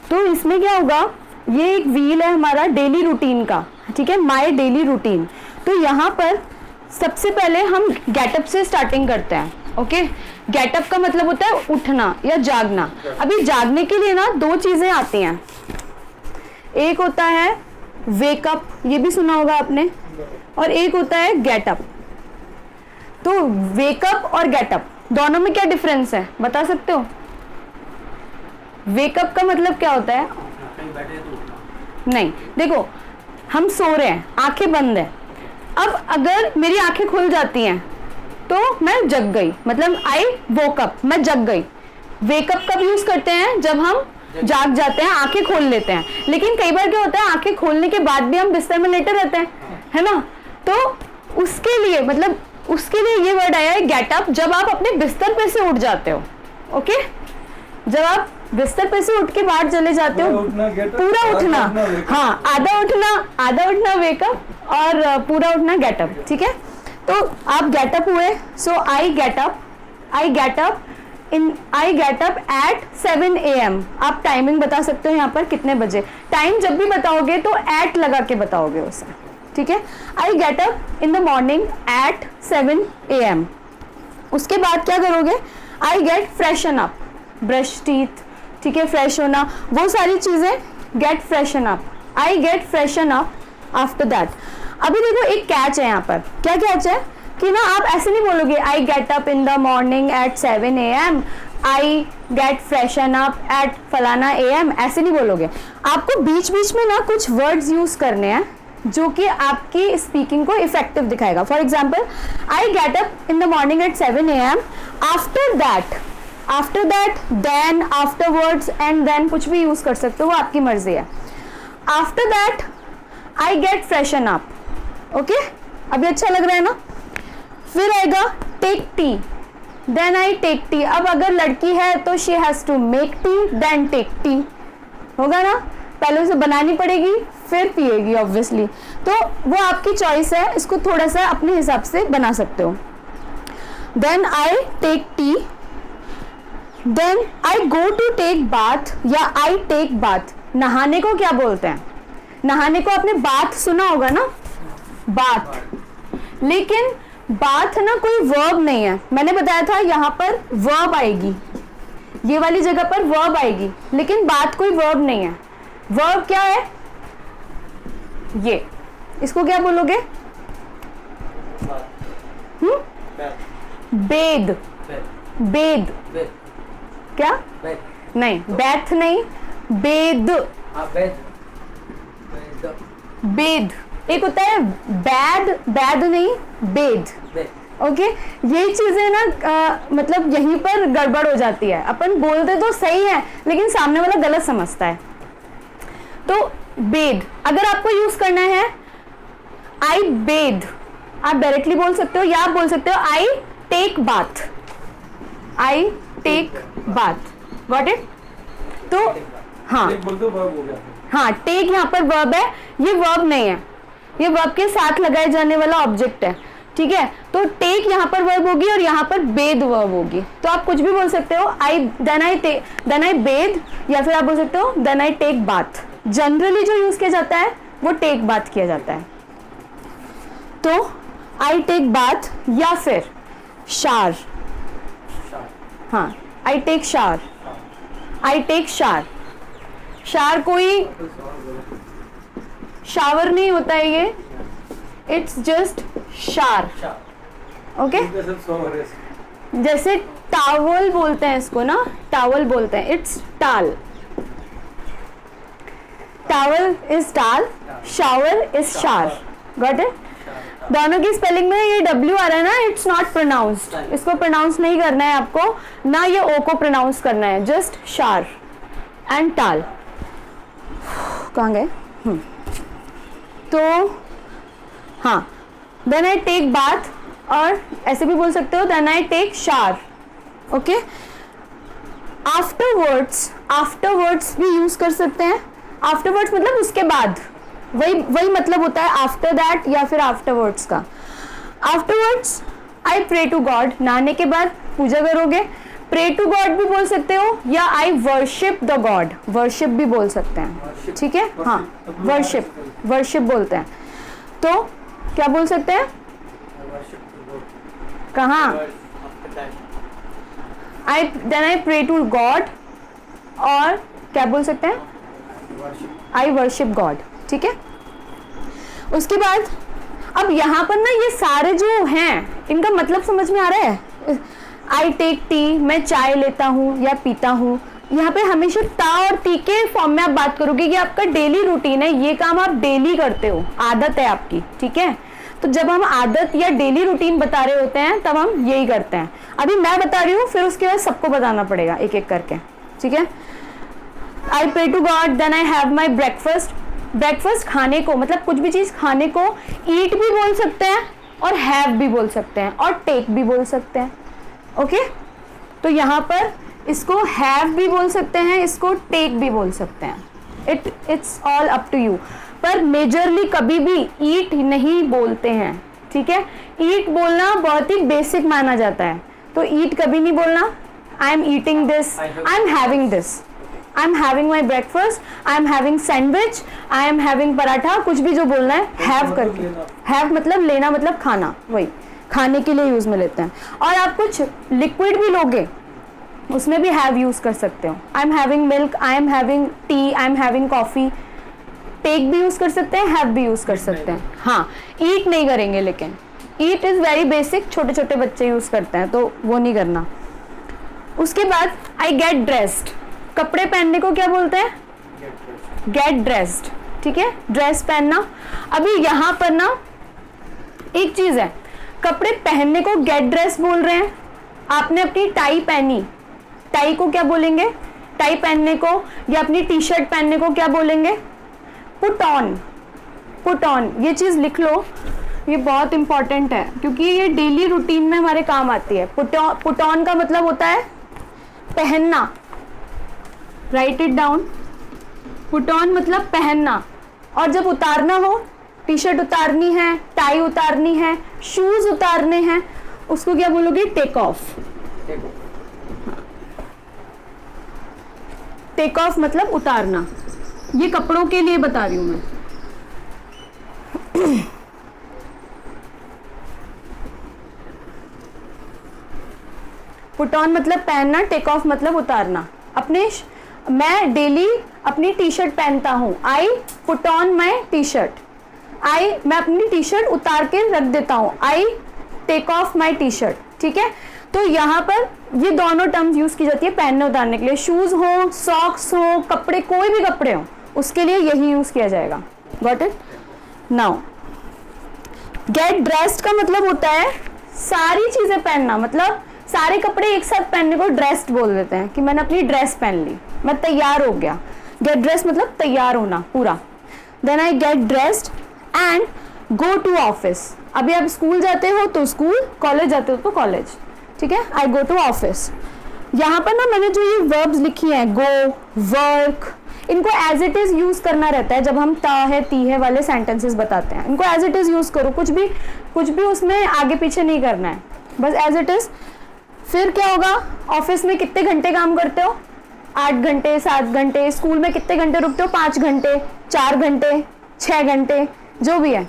तो इसमें क्या होगा, ये एक व्हील है हमारा डेली रूटीन का, ठीक है, माय डेली रूटीन। तो यहाँ पर सबसे पहले हम गेटअप से स्टार्टिंग करते हैं। ओके, गेटअप का मतलब होता है उठना या जागना। अभी जागने के लिए ना दो चीजें आती हैं, एक होता है वेकअप, ये भी सुना होगा आपने, और एक होता है गेटअप। तो वेकअप और गेटअप दोनों में क्या डिफरेंस है बता सकते हो? वेकअप का मतलब क्या होता है? नहीं, देखो हम सो रहे हैं, आंखें बंद है, अब अगर मेरी आंखें खुल जाती हैं तो मैं जग गई, मतलब आई वोक अप, मैं जग गई। वेकअप कब यूज करते हैं? जब हम जाग जाते हैं, आंखें खोल लेते हैं। लेकिन कई बार क्या होता है, आंखें खोलने के बाद भी हम बिस्तर में लेटे रहते हैं, है ना? तो उसके लिए मतलब उसके लिए ये वर्ड आया है गेटअप, जब आप अपने बिस्तर पे से उठ जाते हो। ओके, जब आप बिस्तर पे से उठ के बाहर चले जाते हो, पूरा उठना, हाँ, आधा उठना वेकअप और पूरा उठना गेटअप, ठीक है? तो आप गेटअप हुए, so I get up at 7 AM। आप टाइमिंग बता सकते हो यहाँ पर कितने बजे, टाइम जब भी बताओगे तो एट लगा के बताओगे उसे, ठीक है? I get up in the morning at 7 AM। उसके बाद क्या करोगे? I get freshen up, brush teeth, ठीक है, फ्रेश होना, वो सारी चीजें, get freshen up, I get freshen up after that. अभी देखो एक कैच है यहाँ पर, क्या कैच है कि ना आप ऐसे नहीं बोलोगे I get up in the morning at 7 AM, I get freshen up at फलाना AM, ऐसे नहीं बोलोगे। आपको बीच बीच में ना कुछ वर्ड्स यूज करने हैं जो कि आपकी स्पीकिंग को इफेक्टिव दिखाएगा। For example, I get up in the morning at 7 AM, after that, then, afterwards and then, कुछ भी यूज कर सकते हो, वो आपकी मर्जी है। After that I get freshen up. Okay, अभी अच्छा लग रहा है ना? फिर आएगा take tea, then I take tea. अब अगर लड़की है तो she has to make tea, then take tea, होगा ना? पहले उसे बनानी पड़ेगी फिर पिएगी ऑब्वियसली। तो वो आपकी चॉइस है, इसको थोड़ा सा अपने हिसाब से बना सकते हो। Then I take tea, then I go to take bath या आई टेक बाथ। नहाने को क्या बोलते हैं? नहाने को आपने बाथ सुना होगा ना, बाथ। लेकिन बाथ ना कोई वर्ब नहीं है, मैंने बताया था यहाँ पर वर्ब आएगी, ये वाली जगह पर वर्ब आएगी, लेकिन बात कोई वर्ब नहीं है। वर्ब क्या है? ये, इसको क्या बोलोगे? बेद, बेद, क्या? नहीं, बैथ नहीं, बेद, बेद। एक होता है बैद, बैद नहीं, बेद। ओके, ये चीजें ना मतलब यहीं पर गड़बड़ हो जाती है। अपन बोलते तो सही है लेकिन सामने वाला गलत समझता है। तो बेद अगर आपको यूज करना है, आई बेद, आप डायरेक्टली बोल सकते हो, या आप बोल सकते हो I take bath, I take bath. Got it? तो हाँ, हाँ, टेक यहाँ पर वर्ब है, ये वर्ब नहीं है, ये वर्ब के साथ लगाए जाने वाला ऑब्जेक्ट है, ठीक है? तो टेक यहाँ पर वर्ब होगी और यहाँ पर बेद वर्ब होगी। तो आप कुछ भी बोल सकते हो, देन आई बेद, या फिर आप बोल सकते हो then I take bath. Generally जो यूज किया जाता है वो टेक बाथ किया जाता है। तो आई टेक बाथ या फिर शार, हाँ, आई टेक शार, आई टेक शार। शार कोई शावर नहीं होता है, ये इट्स जस्ट शार। ओके, जैसे टावल बोलते हैं इसको ना, टावल बोलते हैं, इट्स टाल। टावल इज टाल, शावर इज शार। Got it? दोनों की स्पेलिंग में ये W आ रहा है ना, इट्स नॉट प्रोनाउंस्ड, इसको प्रोनाउंस नहीं करना है आपको, ना ये O को प्रोनाउंस करना है, जस्ट शार एंड टाल। कहाँ गए? तो हाँ, देन आई टेक बाथ, और ऐसे भी बोल सकते हो देन आई टेक शार। ओके, आफ्टरवर्ड्स भी यूज कर सकते हैं। आफ्टरवर्ड्स मतलब उसके बाद, वही मतलब होता है आफ्टर दैट या फिर आफ्टरवर्ड्स का। Afterwards I pray to God, नहाने के बाद पूजा करोगे। प्रे टू गॉड भी बोल सकते हो या आई वर्शिप द गॉड, वर्शिप भी बोल सकते हैं, ठीक है। हाँ, वर्शिप, वर्शिप बोलते हैं। तो क्या बोल सकते हैं, कहाँ, then I pray to God, और क्या बोल सकते हैं, आई वर्शिप गॉड, ठीक है। उसके बाद अब यहाँ पर ना ये सारे जो हैं इनका मतलब समझ में आ रहा है। आई टेक टी, मैं चाय लेता हूँ या पीता हूँ, यहाँ पे हमेशा ता और टी के फॉर्म में आप बात करोगे कि आपका डेली रूटीन है, ये काम आप डेली करते हो, आदत है आपकी, ठीक है। तो जब हम आदत या डेली रूटीन बता रहे होते हैं तब हम यही करते हैं। अभी मैं बता रही हूँ, फिर उसके बाद सबको बताना पड़ेगा एक एक करके, ठीक है। I pray to God, then I have my breakfast. Breakfast खाने को, मतलब कुछ भी चीज खाने को ईट भी बोल सकते हैं और हैव भी बोल सकते हैं और टेक भी बोल सकते हैं, ओके। तो यहाँ पर इसको हैव भी बोल सकते हैं, इसको टेक भी बोल सकते हैं, it's all up to you. पर मेजरली कभी भी ईट नहीं बोलते हैं, ठीक है। ईट बोलना बहुत ही बेसिक माना जाता है, तो ईट कभी नहीं बोलना। I am eating this, I am having this, I am having my breakfast, I am having sandwich, I am having paratha, कुछ भी जो बोलना है हैव करके। हैव मतलब लेना, मतलब खाना, वही खाने के लिए यूज में लेते हैं। और आप कुछ लिक्विड भी लोगे उसमें भी हैव यूज कर सकते हो। I am having milk, I am having tea, I am having coffee. Take भी यूज कर सकते हैं, हैव भी यूज कर सकते हैं। हाँ, ईट नहीं करेंगे, लेकिन ईट इज वेरी बेसिक, छोटे छोटे बच्चे यूज करते हैं, तो वो नहीं करना। उसके बाद आई गेट ड्रेस्ड, कपड़े पहनने को क्या बोलते हैं, गेट ड्रेस्ड, ठीक है, ड्रेस पहनना। अभी यहाँ पर ना एक चीज है, कपड़े पहनने को गेट ड्रेस बोल रहे हैं, आपने अपनी टाई पहनी, टाई को क्या बोलेंगे, टाई पहनने को, या अपनी टी शर्ट पहनने को क्या बोलेंगे, पुट ऑन, पुट ऑन। ये चीज लिख लो, ये बहुत इंपॉर्टेंट है क्योंकि ये डेली रूटीन में हमारे काम आती है। पुट ऑन का मतलब होता है पहनना, right it down. Put on मतलब पहनना, और जब उतारना हो, टी शर्ट उतारनी है, टाई उतारनी है, शूज उतारने हैं, उसको क्या बोलोगे, टेक ऑफ। टेक ऑफ मतलब उतारना। ये कपड़ों के लिए बता रही हूं मैं। पुट ऑन मतलब पहनना, टेक ऑफ मतलब उतारना। मैं डेली अपनी टी शर्ट पहनता हूँ, I put on my T shirt. मैं अपनी टी शर्ट उतार के रख देता हूँ, I take off my T shirt, ठीक है। तो यहाँ पर ये दोनों टर्म्स यूज की जाती है पहनने उतारने के लिए। शूज हो, सॉक्स हो, कपड़े, कोई भी कपड़े हो, उसके लिए यही यूज किया जाएगा। Got it? Now get dressed का मतलब होता है सारी चीजें पहनना, मतलब सारे कपड़े एक साथ पहनने को ड्रेस्ड बोल देते हैं, कि मैंने अपनी ड्रेस पहन ली, मैं तैयार हो गया। गेट ड्रेस मतलब तैयार होना पूरा। Then I get dressed and go to office. अभी आप स्कूल जाते हो तो स्कूल, कॉलेज जाते हो तो कॉलेज, ठीक है। आई गो टू ऑफिस। यहाँ पर ना मैंने जो ये वर्ब्स लिखी हैं, गो, वर्क, इनको एज इट इज यूज करना रहता है जब हम ता है ती है वाले सेंटेंसेस बताते हैं। इनको एज इट इज यूज करो, कुछ भी उसमें आगे पीछे नहीं करना है, बस एज इट इज। फिर क्या होगा, ऑफिस में कितने घंटे काम करते हो, 8 घंटे, 7 घंटे। स्कूल में कितने घंटे रुकते हो, 5 घंटे, 4 घंटे, 6 घंटे, जो भी है।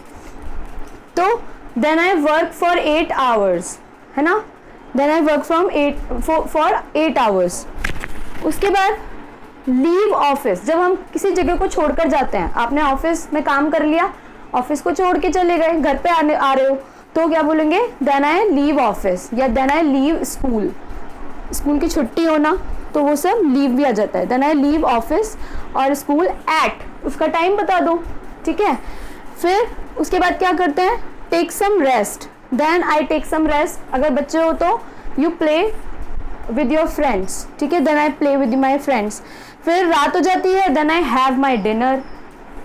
तो then I work for 8 hours, है ना। Then I work for 8 hours. उसके बाद लीव ऑफिस, जब हम किसी जगह को छोड़कर जाते हैं, आपने ऑफिस में काम कर लिया, ऑफिस को छोड़ के चले गए, घर पे आ रहे हो, तो क्या बोलेंगे, देन आई लीव ऑफिस, या then I leave school. School की छुट्टी होना तो वो सब लीव भी आ जाता है। देन आई लीव ऑफिस और स्कूल एट, उसका टाइम बता दो, ठीक है। फिर उसके बाद क्या करते हैं, take some rest. Then I take some rest. अगर बच्चे हो तो you play with your friends, ठीक है। Then I play with my friends. फिर रात हो जाती है, then I have my dinner,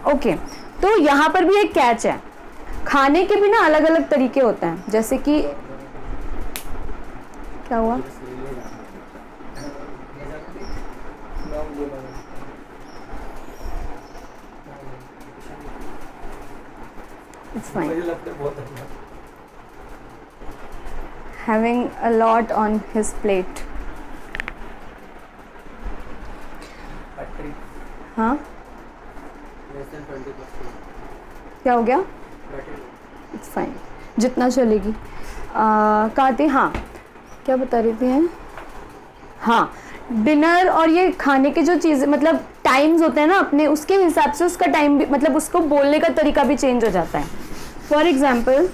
okay. तो यहाँ पर भी एक कैच है, खाने के भी ना अलग अलग तरीके होते हैं, जैसे कि क्या हुआ, It's fine. Having a lot on his plate. हाँ क्या हो गया? इट्स फाइन, जितना चलेगी। कहाँ थी? हाँ क्या बता रही थी? हाँ डिनर और ये खाने के जो चीज़ें मतलब टाइम्स होते हैं ना अपने, उसके हिसाब से उसका टाइम भी मतलब उसको बोलने का तरीका भी चेंज हो जाता है। फॉर एग्जाम्पल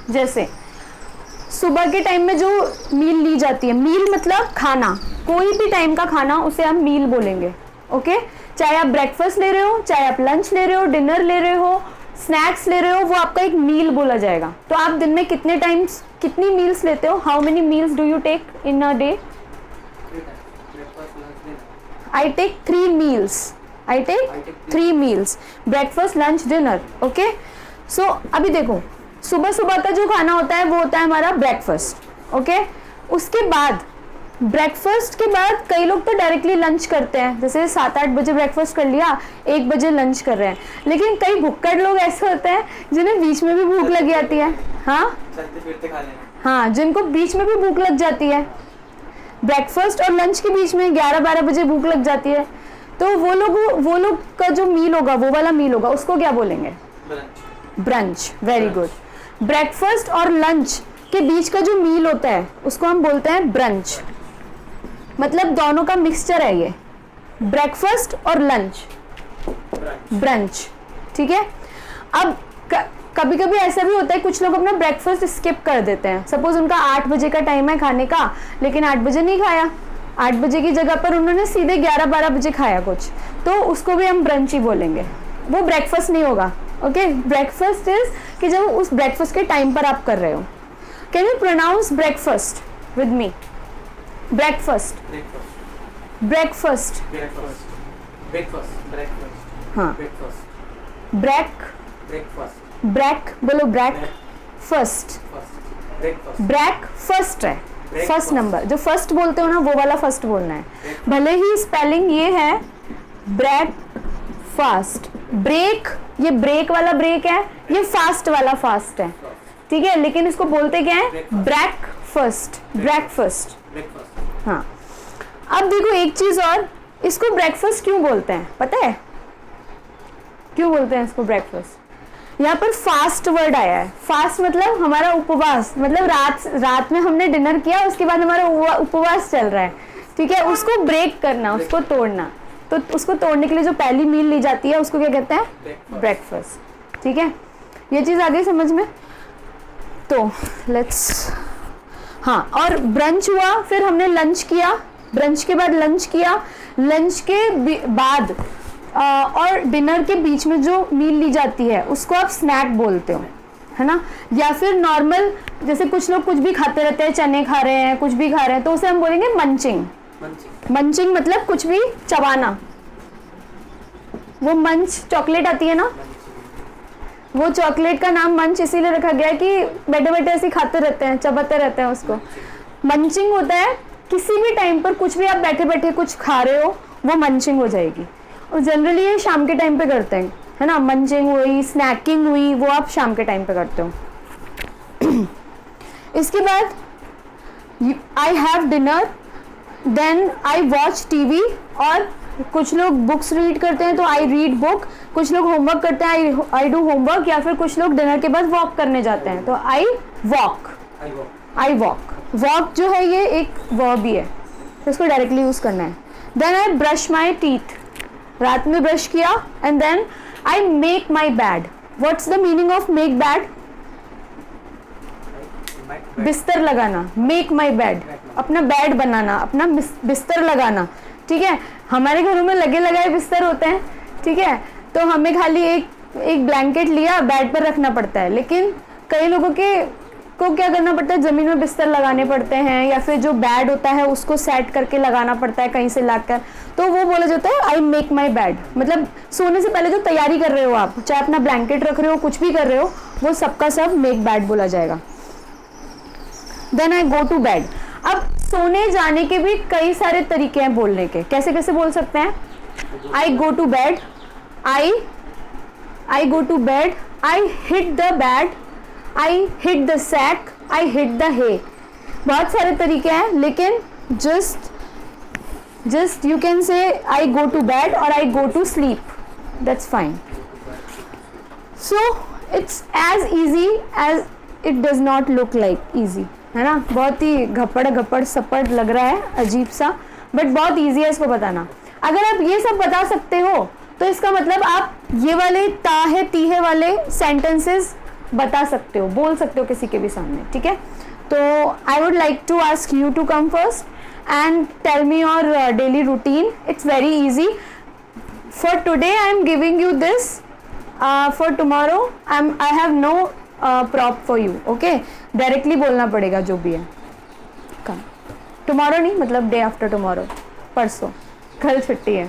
जैसे सुबह के टाइम में जो मील ली जाती है, मील मतलब खाना, कोई भी टाइम का खाना उसे हम मील बोलेंगे। ओके, चाहे आप ब्रेकफास्ट ले रहे हो, चाहे आप लंच ले रहे हो, डिनर ले रहे हो, स्नैक्स ले रहे हो, वो आपका एक मील बोला जाएगा। तो आप दिन में कितने टाइम्स कितनी मील्स लेते हो? How many meals do you take in a day? I take 3 meals. I take 3 meals. Breakfast, lunch, dinner. Okay? So अभी देखो सुबह सुबह का जो खाना होता है वो होता है हमारा ब्रेकफास्ट। ओके, उसके बाद ब्रेकफास्ट के बाद कई लोग तो डायरेक्टली लंच करते हैं, जैसे 7-8 बजे ब्रेकफास्ट कर लिया, 1 बजे लंच कर रहे हैं। लेकिन कई भुक्कड़ लोग ऐसे होते हैं जिन्हें बीच में भी भूख लग जाती है। हाँ जिनको बीच में भी भूख लग जाती है, ब्रेकफास्ट और लंच के बीच में 11-12 बजे भूख लग जाती है, तो वो लोग का जो मील होगा, वो वाला मील होगा, उसको क्या बोलेंगे? ब्रंच। Very good. ब्रेकफास्ट और लंच के बीच का जो मील होता है उसको हम बोलते हैं ब्रंच। मतलब दोनों का मिक्सचर है ये, ब्रेकफास्ट और लंच, ब्रंच। ठीक है। अब कभी कभी ऐसा भी होता है कुछ लोग अपना ब्रेकफास्ट स्किप कर देते हैं। सपोज उनका 8 बजे का टाइम है खाने का, लेकिन 8 बजे नहीं खाया, 8 बजे की जगह पर उन्होंने सीधे 11-12 बजे खाया कुछ, तो उसको भी हम ब्रंच ही बोलेंगे। वो ब्रेकफास्ट नहीं होगा। ओके, ब्रेकफास्ट इज कि जब उस ब्रेकफास्ट के टाइम पर आप कर रहे हो। Can you pronounce breakfast with me? Breakfast, breakfast, हाँ, ब्रेक बोलो, ब्रेक फर्स्ट, ब्रेक फर्स्ट है, फर्स्ट नंबर जो फर्स्ट बोलते हो ना वो वाला फर्स्ट बोलना है। भले ही स्पेलिंग ये है ब्रेक फास्ट, ब्रेक ये ब्रेक वाला ब्रेक है, ये फास्ट वाला फास्ट है। ठीक है, लेकिन इसको बोलते क्या है? Break first, breakfast. हाँ, अब देखो एक चीज और, इसको ब्रेकफास्ट क्यों बोलते हैं पता है? क्यों बोलते हैं इसको ब्रेकफास्ट? यहाँ पर फास्ट वर्ड आया है। फास्ट मतलब हमारा उपवास, मतलब रात में हमने डिनर किया, उसके बाद हमारा उपवास चल रहा है। ठीक है, उसको ब्रेक करना, उसको तोड़ना। तो उसको तोड़ने के लिए जो पहली मील ली जाती है उसको क्या कहते हैं? ब्रेकफास्ट। ठीक है, ये चीज़ आ गई समझ में? तो लेट्स, हाँ, और ब्रंच हुआ, फिर हमने लंच किया, ब्रंच के बाद लंच किया, लंच के बाद और डिनर के बीच में जो मील ली जाती है उसको आप स्नैक बोलते हो, है ना? या फिर नॉर्मल, जैसे कुछ लोग कुछ भी खाते रहते हैं, चने खा रहे हैं, कुछ भी खा रहे हैं, तो उसे हम बोलेंगे मंचिंग। मंचिंग मतलब कुछ भी चबाना। वो मंच चॉकलेट आती है ना, वो चॉकलेट का नाम मंच इसीलिए रखा गया है कि बैठे बैठे ऐसे खाते रहते हैं, चबाते रहते हैं उसको। मंचिंग होता है किसी भी टाइम पर कुछ भी आप बैठे बैठे कुछ खा रहे हो, वो मंचिंग हो जाएगी। और जनरली ये शाम के टाइम पे करते हैं, है ना? मंचिंग हुई, स्नैकिंग हुई, वो आप शाम के टाइम पे करते हो। इसके बाद I have dinner, then I watch TV, और कुछ लोग बुक्स रीड करते हैं तो आई रीड बुक, कुछ लोग होमवर्क करते हैं, आई डू होमवर्क, या फिर कुछ लोग डिनर के बाद वॉक करने जाते हैं तो I walk, I walk. Walk जो है ये एक वर्ब ही है, तो इसको डायरेक्टली यूज करना है। Then I brush my teeth, रात में ब्रश किया, and then I make my bed. What's the meaning of make bed? बिस्तर लगाना, मेक माई बेड, अपना बेड बनाना, अपना बिस्तर लगाना। ठीक है, हमारे घरों में लगे लगाए बिस्तर होते हैं, ठीक है, तो हमें खाली एक ब्लैंकेट लिया, बेड पर रखना पड़ता है। लेकिन कई लोगों को क्या करना पड़ता है? जमीन में बिस्तर लगाने पड़ते हैं, या फिर जो बेड होता है उसको सेट करके लगाना पड़ता है कहीं से लाकर, तो वो बोला जाता है आई मेक माई बेड। मतलब सोने से पहले जो तैयारी कर रहे हो आप, चाहे अपना ब्लैंकेट रख रहे हो, कुछ भी कर रहे हो, वो सबका सब मेक बेड बोला जाएगा। Then I go to bed. अब सोने जाने के भी कई सारे तरीके हैं बोलने के, कैसे कैसे बोल सकते हैं? I go to bed, I go to bed, I hit the bed, I hit the sack, I hit the hay. बहुत सारे तरीके हैं, लेकिन just just you can say I go to bed or I go to sleep, that's fine. So it's as easy as it does not look like easy, है ना. बहुत ही घपड़ सपड़ लग रहा है, अजीब सा, बट बहुत ईजी है इसको बताना. अगर आप ये सब बता सकते हो तो इसका मतलब आप ये वाले ताहे तीहे वाले सेंटेंसेस बता सकते हो, बोल सकते हो किसी के भी सामने. ठीक है, तो I would like to ask you to come first and tell me your daily routine. It's very easy. For today I am giving you this, for tomorrow I have no prop for you. Okay, directly बोलना पड़ेगा जो भी है. Come tomorrow नहीं, मतलब day after tomorrow, परसों, कल छुट्टी है.